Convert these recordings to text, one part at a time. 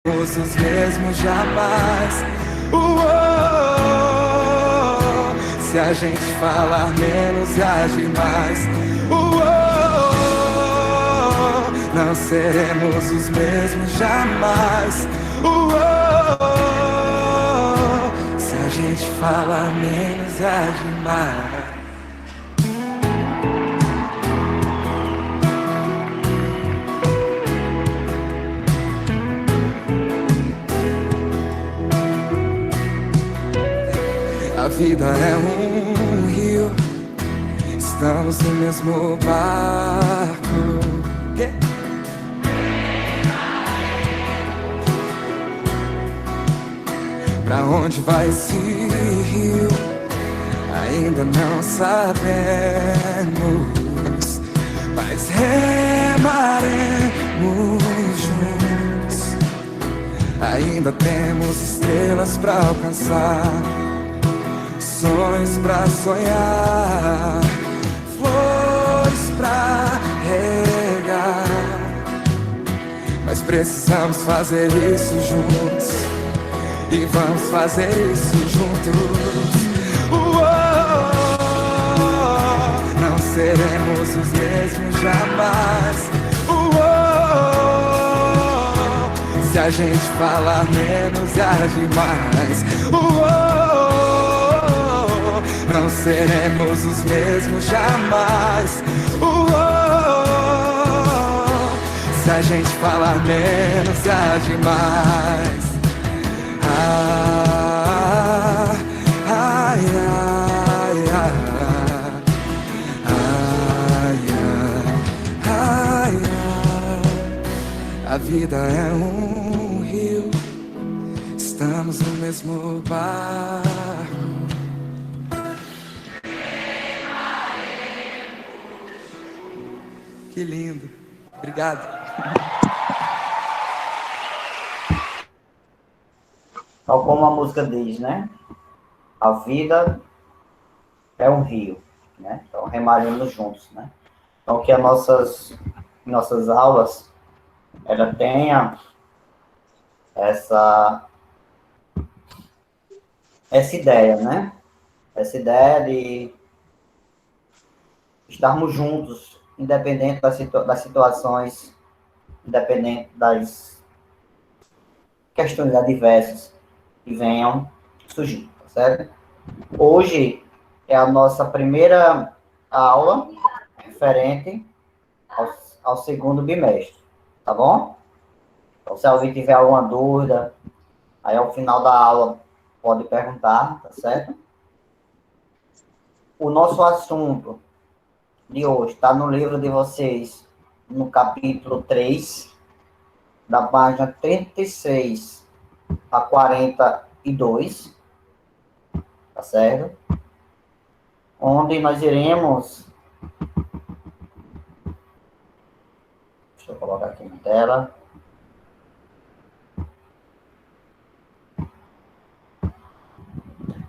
os mesmos jamais. Se a gente falar menos e agir mais, não seremos os mesmos jamais. Se a gente falar menos e agir mais. A vida é um rio, estamos no mesmo barco. Pra onde vai esse rio? Ainda não sabemos, mas remaremos juntos. Ainda temos estrelas pra alcançar, sonhos pra sonhar, flores pra regar. Mas precisamos fazer isso juntos, e vamos fazer isso juntos. Não seremos os mesmos jamais. Se a gente falar menos e agir mais. Não seremos os mesmos jamais. Se a gente falar menos e agir mais. Ai, ai, ai, ai, ai, ai. A vida é um rio, estamos no mesmo barco. Que lindo. Obrigado. Tal como a música diz, né? A vida é um rio, né? Então, remaremos juntos, né? Então, que as nossas aulas, ela tenha essa ideia, né? Essa ideia de estarmos juntos, independente das situações, independente das questões adversas que venham surgir, tá certo? Hoje é a nossa primeira aula referente ao segundo bimestre, tá bom? Então, se alguém tiver alguma dúvida, aí ao final da aula pode perguntar, tá certo? O nosso assunto de hoje está no livro de vocês, no capítulo 3, da página 36 a 42, tá certo? Onde nós iremos... Deixa eu colocar aqui na tela.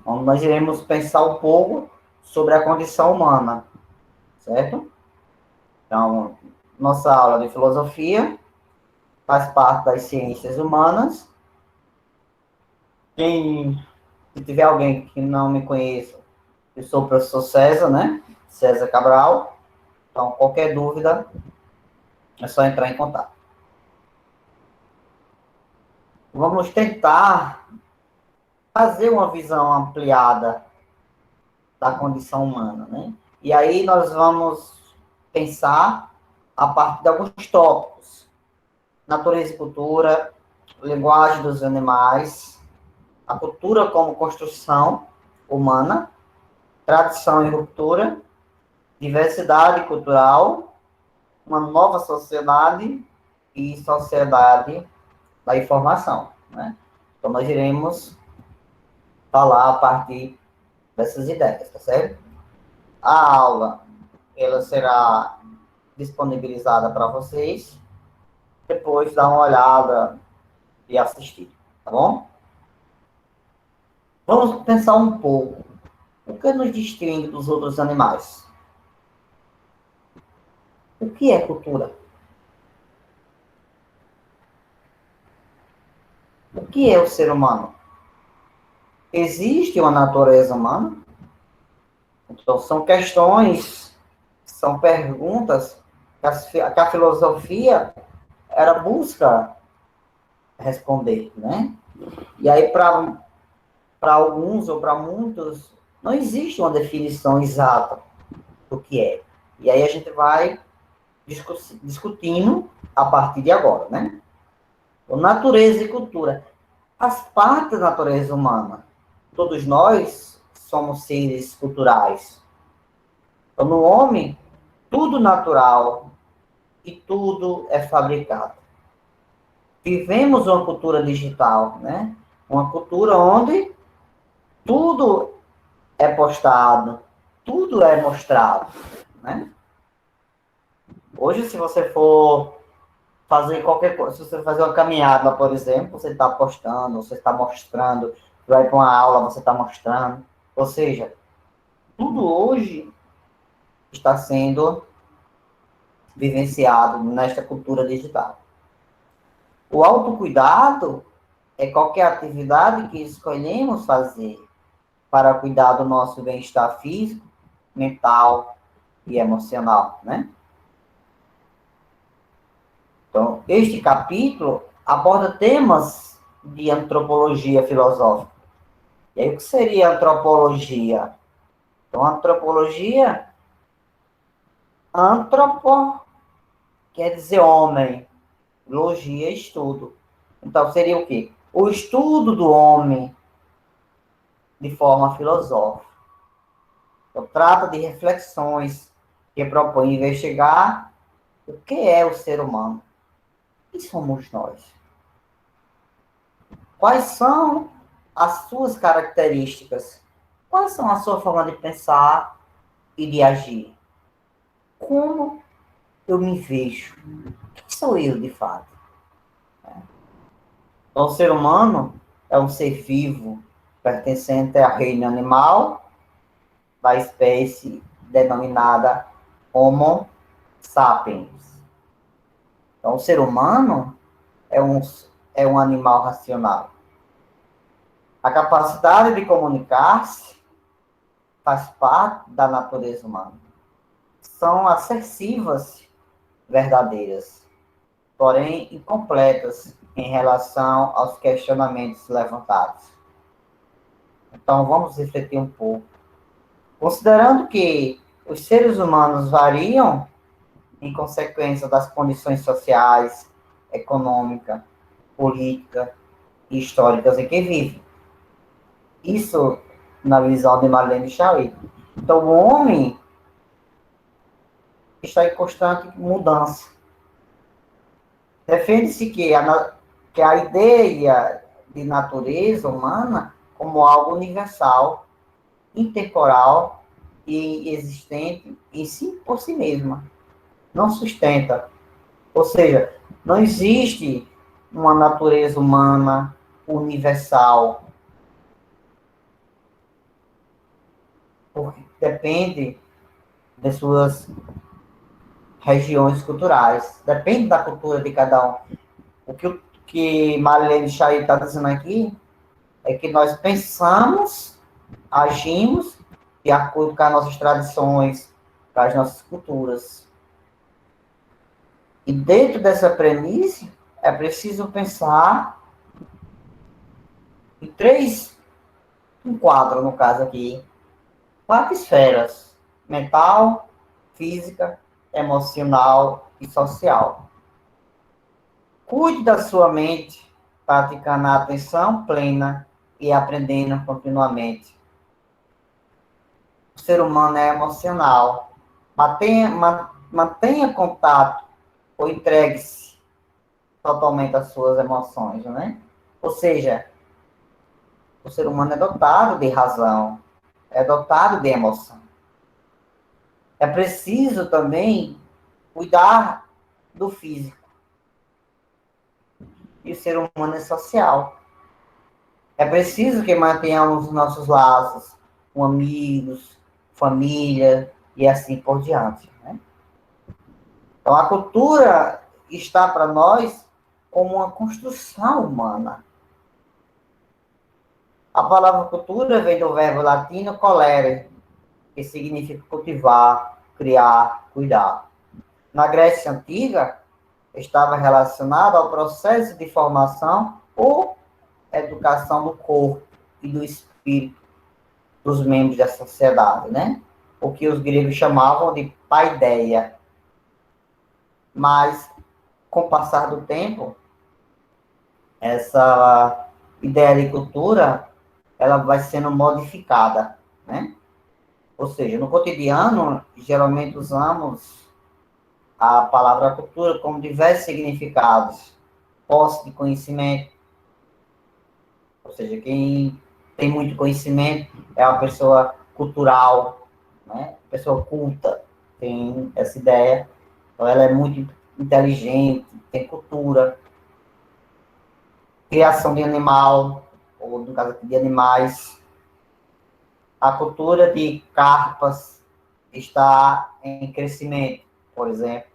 Onde nós iremos pensar um pouco sobre a condição humana, certo? Então, nossa aula de filosofia faz parte das ciências humanas. Se tiver alguém que não me conheça, eu sou o professor César, né? César Cabral. Então, qualquer dúvida, é só entrar em contato. Vamos tentar fazer uma visão ampliada da condição humana, né? E aí nós vamos pensar a partir de alguns tópicos: natureza e cultura, linguagem dos animais, a cultura como construção humana, tradição e ruptura, diversidade cultural, uma nova sociedade e sociedade da informação, né? Então, nós iremos falar a partir dessas ideias, tá certo? A aula, ela será disponibilizada para vocês, depois dá uma olhada e assistir, tá bom? Vamos pensar um pouco. O que nos distingue dos outros animais? O que é cultura? que é o ser humano? Existe uma natureza humana? Então, são questões, são perguntas que a filosofia era busca responder, né? E aí, para alguns ou para muitos, não existe uma definição exata do que é. E aí a gente vai discutindo a partir de agora, né? Então, natureza e cultura. As partes da natureza humana. Todos nós somos seres culturais. Então, no homem, tudo natural e tudo é fabricado. Vivemos uma cultura digital, né? Uma cultura onde tudo é postado, tudo é mostrado, né? Hoje, se você for fazer qualquer coisa, se você fazer uma caminhada, por exemplo, você está postando, você está mostrando, vai para uma aula, você está mostrando. Ou seja, tudo hoje está sendo vivenciado nesta cultura digital. O autocuidado é qualquer atividade que escolhemos fazer para cuidar do nosso bem-estar físico, mental e emocional, né? Então, este capítulo aborda temas de antropologia filosófica. E aí, o que seria antropologia? Então, antropologia, antropo quer dizer homem, logia, estudo. Então, seria o quê? O estudo do homem de forma filosófica. Então, trata de reflexões que propõem investigar o que é o ser humano. Quem somos nós? Quais são as suas características? Quais são a sua forma de pensar e de agir? Como eu me vejo? Quem sou eu, de fato? Então, o ser humano é um ser vivo, pertencente ao reino animal, da espécie denominada Homo sapiens. Então, o ser humano é um animal racional. A capacidade de comunicar-se faz parte da natureza humana. São assertivas verdadeiras, porém incompletas em relação aos questionamentos levantados. Então, vamos refletir um pouco. Considerando que os seres humanos variam em consequência das condições sociais, econômicas, políticas e históricas em que vivem. Isso na visão de Marlene Schiappa. Então, o homem está em constante mudança. Defende-se que a ideia de natureza humana como algo universal, intemporal e existente em si por si mesma. Não sustenta. Ou seja, não existe uma natureza humana universal, porque depende das suas regiões culturais, depende da cultura de cada um. O que Marlene Schiappa está dizendo aqui é que nós pensamos, agimos de acordo com as nossas tradições, com as nossas culturas. E dentro dessa premissa, é preciso pensar em um quadro, no caso aqui, 4 esferas: mental, física, emocional e social. Cuide da sua mente, praticando a atenção plena e aprendendo continuamente. O ser humano é emocional. Mantenha contato ou entregue-se totalmente às suas emoções, né? Ou seja, o ser humano é dotado de razão, é dotado de emoção. É preciso também cuidar do físico. E o ser humano é social. É preciso que mantenhamos os nossos laços com amigos, família e assim por diante, né? Então, a cultura está para nós como uma construção humana. A palavra cultura vem do verbo latino colere, que significa cultivar, criar, cuidar. Na Grécia Antiga, estava relacionado ao processo de formação ou educação do corpo e do espírito dos membros da sociedade, né? O que os gregos chamavam de paideia. Mas, com o passar do tempo, essa ideia de cultura, ela vai sendo modificada, né? Ou seja, no cotidiano, geralmente usamos a palavra cultura com diversos significados. Posse de conhecimento, ou seja, quem tem muito conhecimento é uma pessoa cultural, né? Pessoa culta, tem essa ideia. Então, ela é muito inteligente, tem cultura. Criação de animal, ou no caso aqui de animais. A cultura de carpas está em crescimento, por exemplo.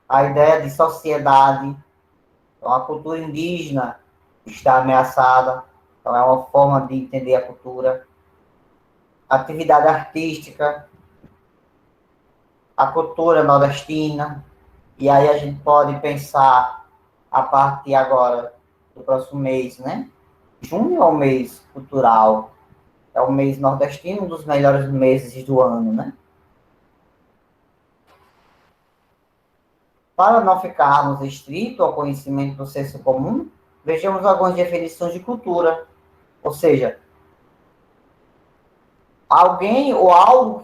A ideia de sociedade, então a cultura indígena está ameaçada, então é uma forma de entender a cultura. Atividade artística, a cultura nordestina, e aí a gente pode pensar a partir agora do próximo mês, né? Junho é o mês cultural, é o mês nordestino, um dos melhores meses do ano, né? Para não ficarmos estritos ao conhecimento do senso comum, vejamos algumas definições de cultura. Ou seja, alguém ou algo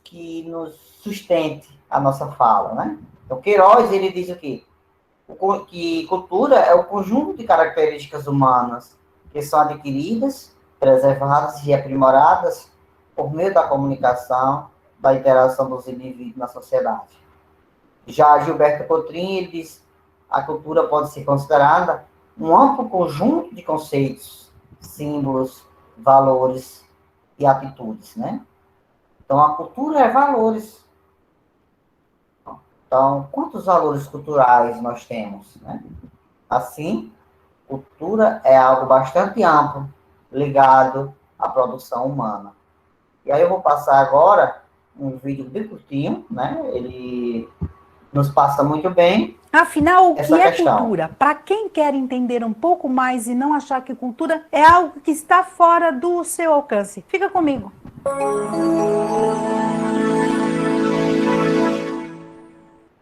que nos sustente a nossa fala, né? Então, Queiroz, ele diz o quê? Que cultura é o conjunto de características humanas que são adquiridas, preservadas e aprimoradas por meio da comunicação, da interação dos indivíduos na sociedade. Já Gilberto Cotrim, ele diz, a cultura pode ser considerada um amplo conjunto de conceitos, símbolos, valores e atitudes, né? Então, a cultura é valores. Então, quantos valores culturais nós temos, né? Assim, cultura é algo bastante amplo, ligado à produção humana. E aí eu vou passar agora um vídeo bem curtinho, né? Ele nos passa muito bem. Afinal, o que é questão. Cultura? Para quem quer entender um pouco mais e não achar que cultura é algo que está fora do seu alcance. Fica comigo.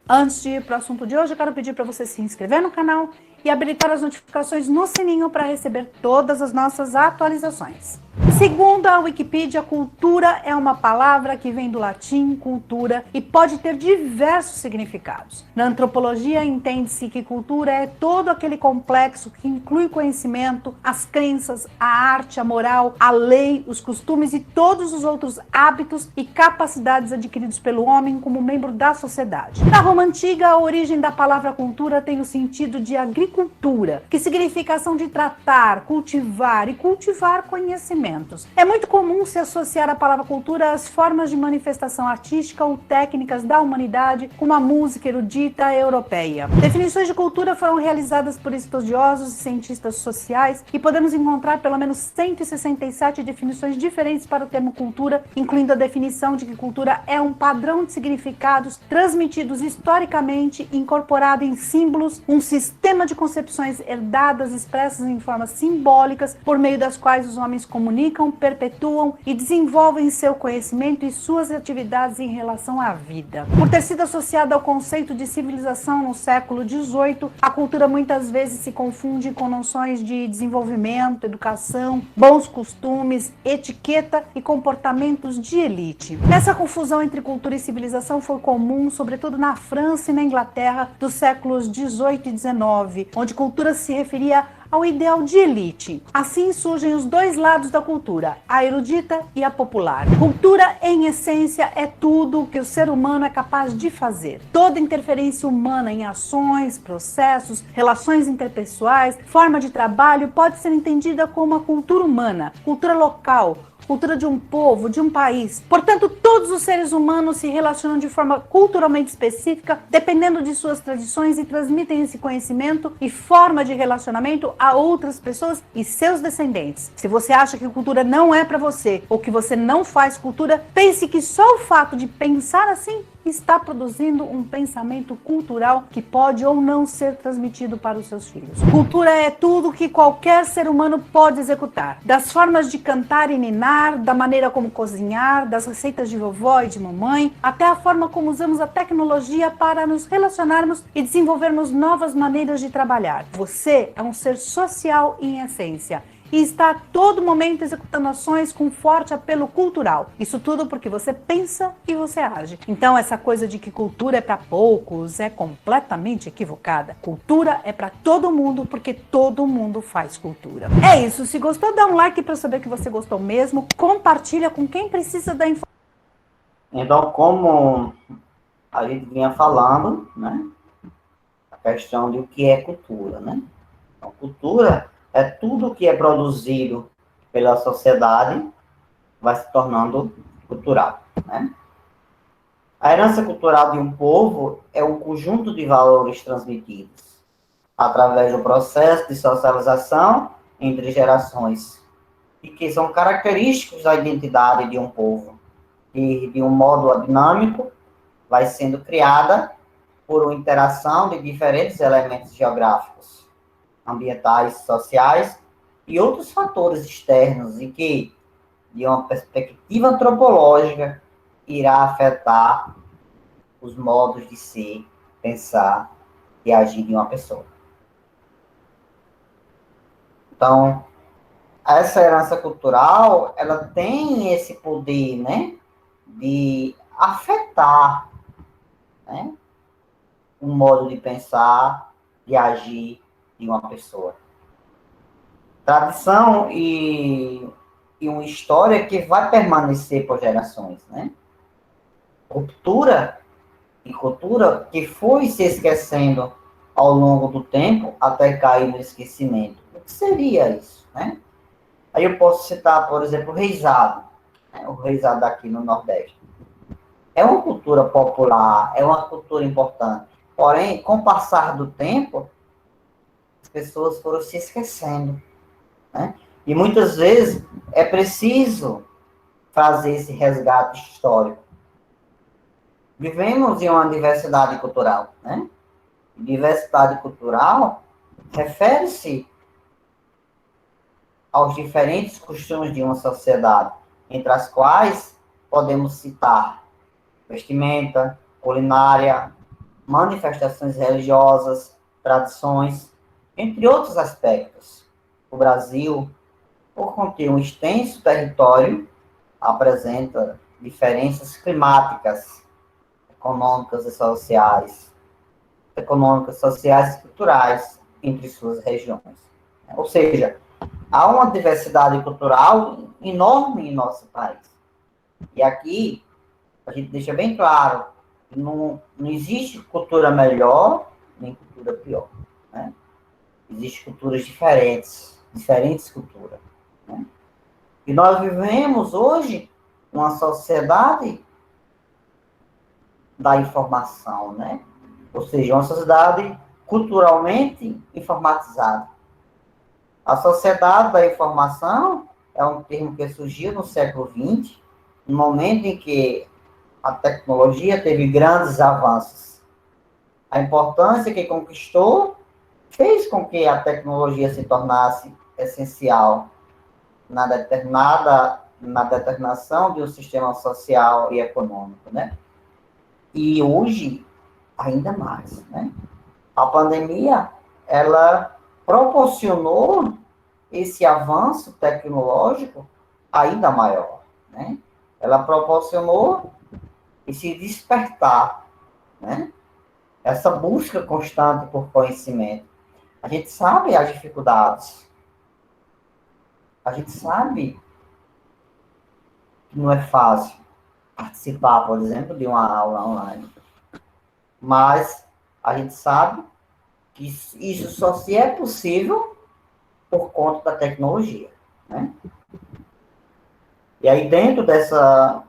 Antes de ir para o assunto de hoje, eu quero pedir para você se inscrever no canal e habilitar as notificações no sininho para receber todas as nossas atualizações. Segundo a Wikipedia, cultura é uma palavra que vem do latim cultura e pode ter diversos significados. Na antropologia, entende-se que cultura é todo aquele complexo que inclui conhecimento, as crenças, a arte, a moral, a lei, os costumes e todos os outros hábitos e capacidades adquiridos pelo homem como membro da sociedade. Na Roma Antiga, a origem da palavra cultura tem o sentido de agricultura, que significa ação de tratar, cultivar e cultivar conhecimento. É muito comum se associar a palavra cultura às formas de manifestação artística ou técnicas da humanidade, como a música erudita europeia. Definições de cultura foram realizadas por estudiosos e cientistas sociais e podemos encontrar pelo menos 167 definições diferentes para o termo cultura, incluindo a definição de que cultura é um padrão de significados transmitidos historicamente, incorporado em símbolos, um sistema de concepções herdadas expressas em formas simbólicas, por meio das quais os homens comunicam, perpetuam e desenvolvem seu conhecimento e suas atividades em relação à vida. Por ter sido associada ao conceito de civilização no século XVIII, a cultura muitas vezes se confunde com noções de desenvolvimento, educação, bons costumes, etiqueta e comportamentos de elite. Essa confusão entre cultura e civilização foi comum, sobretudo na França e na Inglaterra dos séculos XVIII e XIX, onde cultura se referia ao ideal de elite. Assim surgem os dois lados da cultura, a erudita e a popular. Cultura, em essência, é tudo o que o ser humano é capaz de fazer. Toda interferência humana em ações, processos, relações interpessoais, forma de trabalho pode ser entendida como uma cultura humana, cultura local, cultura de um povo, de um país. Portanto, todo Todos os seres humanos se relacionam de forma culturalmente específica, dependendo de suas tradições, e transmitem esse conhecimento e forma de relacionamento a outras pessoas e seus descendentes. Se você acha que cultura não é para você, ou que você não faz cultura, pense que só o fato de pensar assim está produzindo um pensamento cultural que pode ou não ser transmitido para os seus filhos. Cultura é tudo que qualquer ser humano pode executar. Das formas de cantar e ninar, da maneira como cozinhar, das receitas de vovó e de mamãe, até a forma como usamos a tecnologia para nos relacionarmos e desenvolvermos novas maneiras de trabalhar. Você é um ser social em essência e está a todo momento executando ações com forte apelo cultural. Isso tudo porque você pensa e você age. Então essa coisa de que cultura é para poucos é completamente equivocada. Cultura é para todo mundo porque todo mundo faz cultura. É isso, se gostou, dá um like para saber que você gostou mesmo, compartilha com quem precisa da informação. Então, como a gente vinha falando, né, a questão de o que é cultura, né? Então, cultura é tudo que é produzido pela sociedade vai se tornando cultural, né? A herança cultural de um povo é um conjunto de valores transmitidos através do processo de socialização entre gerações e que são característicos da identidade de um povo e de um modo dinâmico vai sendo criada por uma interação de diferentes elementos geográficos, ambientais, sociais e outros fatores externos e que, de uma perspectiva antropológica, irá afetar os modos de ser, pensar e agir de uma pessoa. Então, essa herança cultural, ela tem esse poder, né, de afetar, né, o modo de pensar e agir de uma pessoa. Tradição e uma história que vai permanecer por gerações, né? Ruptura e cultura que foi se esquecendo ao longo do tempo até cair no esquecimento. O que seria isso, né? Aí eu posso citar, por exemplo, o reizado, né? O reizado aqui no Nordeste. É uma cultura popular, é uma cultura importante. Porém, com o passar do tempo, as pessoas foram se esquecendo, né? E muitas vezes é preciso fazer esse resgate histórico. Vivemos em uma diversidade cultural, né? Diversidade cultural refere-se aos diferentes costumes de uma sociedade, entre as quais podemos citar vestimenta, culinária, manifestações religiosas, tradições, entre outros aspectos. O Brasil, por conter um extenso território, apresenta diferenças climáticas, econômicas e sociais e culturais entre suas regiões. Ou seja, há uma diversidade cultural enorme em nosso país. E aqui, a gente deixa bem claro, não existe cultura melhor, nem cultura pior, né? Existem culturas diferentes culturas, né? E nós vivemos hoje uma sociedade da informação, né? Ou seja, uma sociedade culturalmente informatizada. A sociedade da informação é um termo que surgiu no século XX, no momento em que a tecnologia teve grandes avanços. A importância que conquistou fez com que a tecnologia se tornasse essencial na determinação de um sistema social e econômico, né? E hoje, ainda mais, né? A pandemia, ela proporcionou esse avanço tecnológico ainda maior, né? Ela proporcionou esse despertar, né? Essa busca constante por conhecimento. A gente sabe as dificuldades. A gente sabe que não é fácil participar, por exemplo, de uma aula online. Mas a gente sabe que isso só se é possível por conta da tecnologia, né? E aí, dentro dessa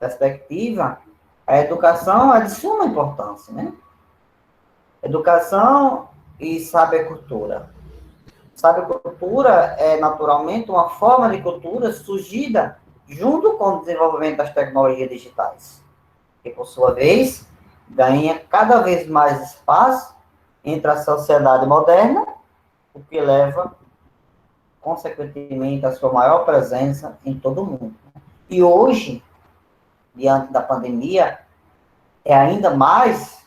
perspectiva, a educação é de suma importância, né? Educação e saber-cultura. Saber-cultura é, naturalmente, uma forma de cultura surgida junto com o desenvolvimento das tecnologias digitais, que, por sua vez, ganha cada vez mais espaço entre a sociedade moderna, o que leva, consequentemente, a sua maior presença em todo o mundo. E hoje, diante da pandemia, é ainda mais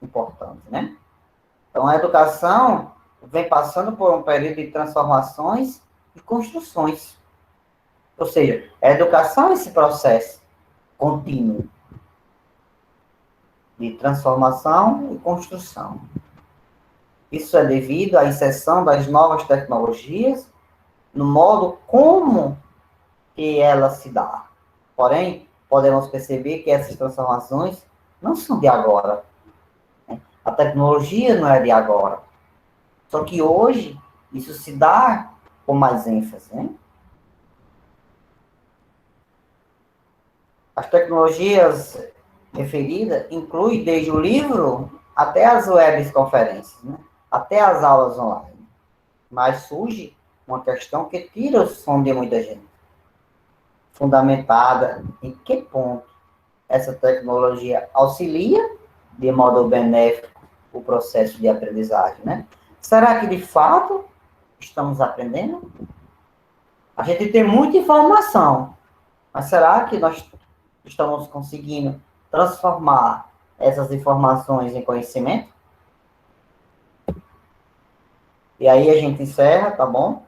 importante, né? Então, a educação vem passando por um período de transformações e construções. Ou seja, a educação é esse processo contínuo de transformação e construção. Isso é devido à inserção das novas tecnologias no modo como que ela se dá. Porém, podemos perceber que essas transformações não são de agora. A tecnologia não é de agora. Só que hoje, isso se dá com mais ênfase, né? As tecnologias referidas incluem desde o livro até as webconferências, né? Até as aulas online. Mas surge uma questão que tira o som de muita gente. Fundamentada em que ponto essa tecnologia auxilia de modo benéfico o processo de aprendizagem, né? Será que, de fato, estamos aprendendo? A gente tem muita informação, mas será que nós estamos conseguindo transformar essas informações em conhecimento? E aí a gente encerra, tá bom?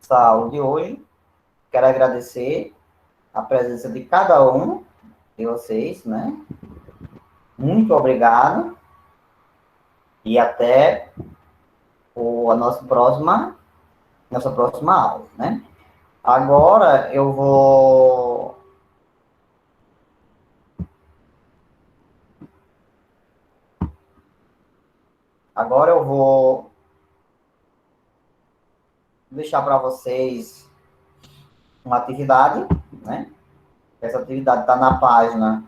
Essa aula de hoje. Quero agradecer a presença de cada um de vocês, né? Muito obrigado. E até a nossa próxima aula, né? Agora eu vou deixar para vocês uma atividade, né? Essa atividade está na página